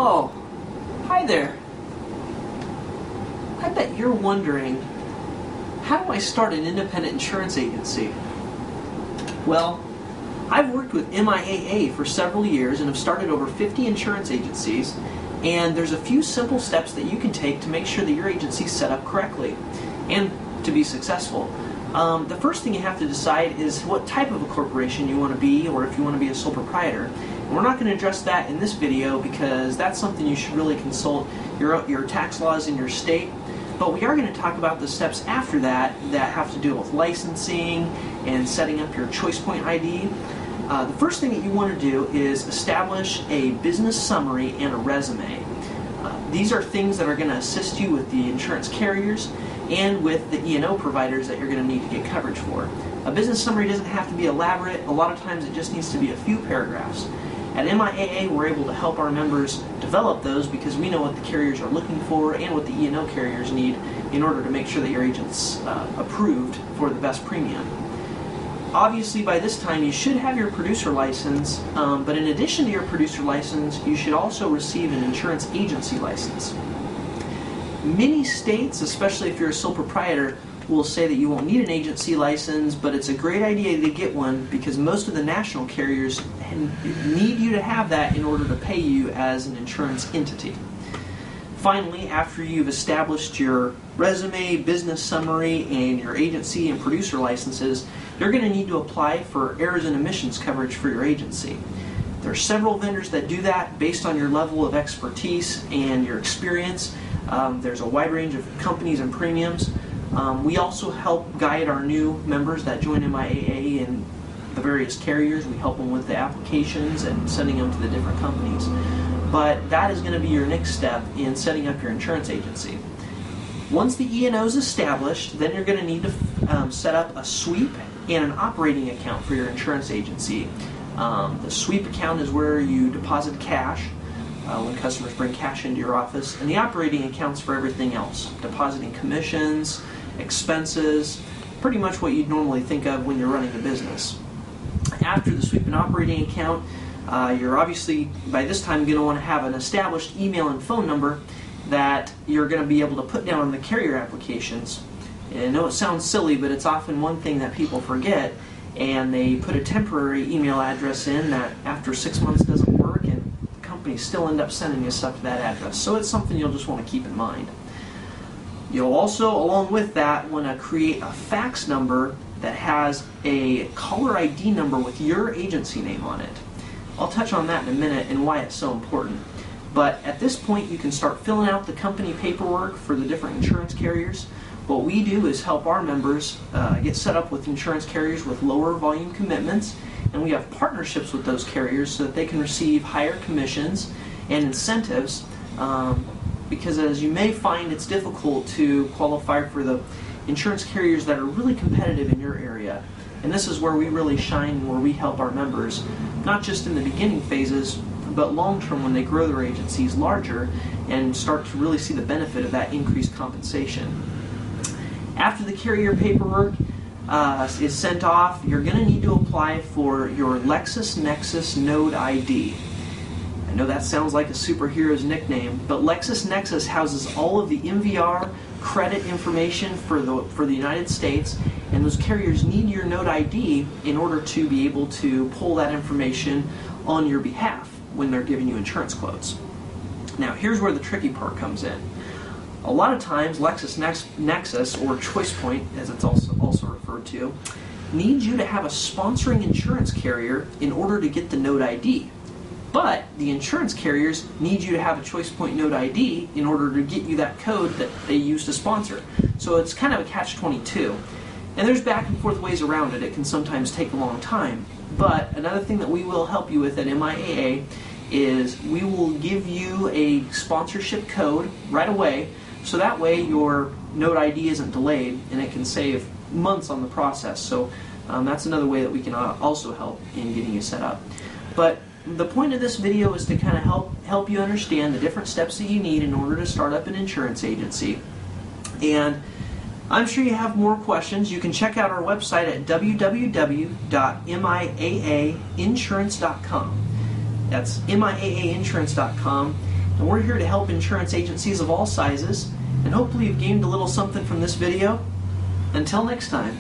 Oh, hi there. I bet you're wondering, how do I start an independent insurance agency? Well, I've worked with MIAA for several years and have started over 50 insurance agencies, and there's a few simple steps that you can take to make sure that your agency is set up correctly and to be successful. The first thing you have to decide is what type of a corporation you want to be, or if you want to be a sole proprietor. And we're not going to address that in this video because that's something you should really consult your tax laws in your state. But we are going to talk about the steps after that have to do with licensing and setting up your ChoicePoint ID. The first thing that you want to do is establish a business summary and a resume. These are things that are going to assist you with the insurance carriers and with the E&O providers that you're going to need to get coverage for. A business summary doesn't have to be elaborate. A lot of times it just needs to be a few paragraphs. At MIAA, we're able to help our members develop those because we know what the carriers are looking for and what the E&O carriers need in order to make sure that your agent's approved for the best premium. Obviously, by this time, you should have your producer license, but in addition to your producer license, you should also receive an insurance agency license. Many states, especially if you're a sole proprietor, will say that you won't need an agency license, but it's a great idea to get one because most of the national carriers need you to have that in order to pay you as an insurance entity. Finally, after you've established your resume, business summary, and your agency and producer licenses, you're going to need to apply for errors and omissions coverage for your agency. There are several vendors that do that based on your level of expertise and your experience. There's a wide range of companies and premiums. We also help guide our new members that join MIAA and the various carriers. We help them with the applications and sending them to the different companies. But that is going to be your next step in setting up your insurance agency. Once the E&O is established, then you're going to need to set up a sweep and an operating account for your insurance agency. The sweep account is where you deposit cash when customers bring cash into your office, and the operating account's for everything else, depositing commissions, expenses, pretty much what you'd normally think of when you're running a business. After the sweep and operating account, you're obviously by this time going to want to have an established email and phone number that you're going to be able to put down on the carrier applications. And I know it sounds silly, but it's often one thing that people forget, and they put a temporary email address in that after 6 months doesn't work, and companies still end up sending you stuff to that address. So it's something you'll just want to keep in mind. You'll also, along with that, want to create a fax number that has a caller ID number with your agency name on it. I'll touch on that in a minute and why it's so important. But at this point, you can start filling out the company paperwork for the different insurance carriers. What we do is help our members get set up with insurance carriers with lower volume commitments, and we have partnerships with those carriers so that they can receive higher commissions and incentives because as you may find, it's difficult to qualify for the insurance carriers that are really competitive in your area. And this is where we really shine, where we help our members, not just in the beginning phases, but long term when they grow their agencies larger and start to really see the benefit of that increased compensation. After the carrier paperwork is sent off, you're going to need to apply for your LexisNexis Node ID. I know that sounds like a superhero's nickname, but LexisNexis houses all of the MVR credit information for the United States, and those carriers need your Node ID in order to be able to pull that information on your behalf when they're giving you insurance quotes. Now, here's where the tricky part comes in. A lot of times, LexisNexis, or ChoicePoint, as it's also referred to, needs you to have a sponsoring insurance carrier in order to get the Node ID. But the insurance carriers need you to have a ChoicePoint Node ID in order to get you that code that they use to sponsor. So it's kind of a catch-22. And there's back and forth ways around it. It can sometimes take a long time. But another thing that we will help you with at MIAA is we will give you a sponsorship code right away, so that way your Node ID isn't delayed and it can save months on the process. So that's another way that we can also help in getting you set up. But the point of this video is to kind of help you understand the different steps that you need in order to start up an insurance agency. And I'm sure you have more questions. You can check out our website at www.miaainsurance.com. That's miaainsurance.com. and we're here to help insurance agencies of all sizes, and hopefully you've gained a little something from this video. Until next time.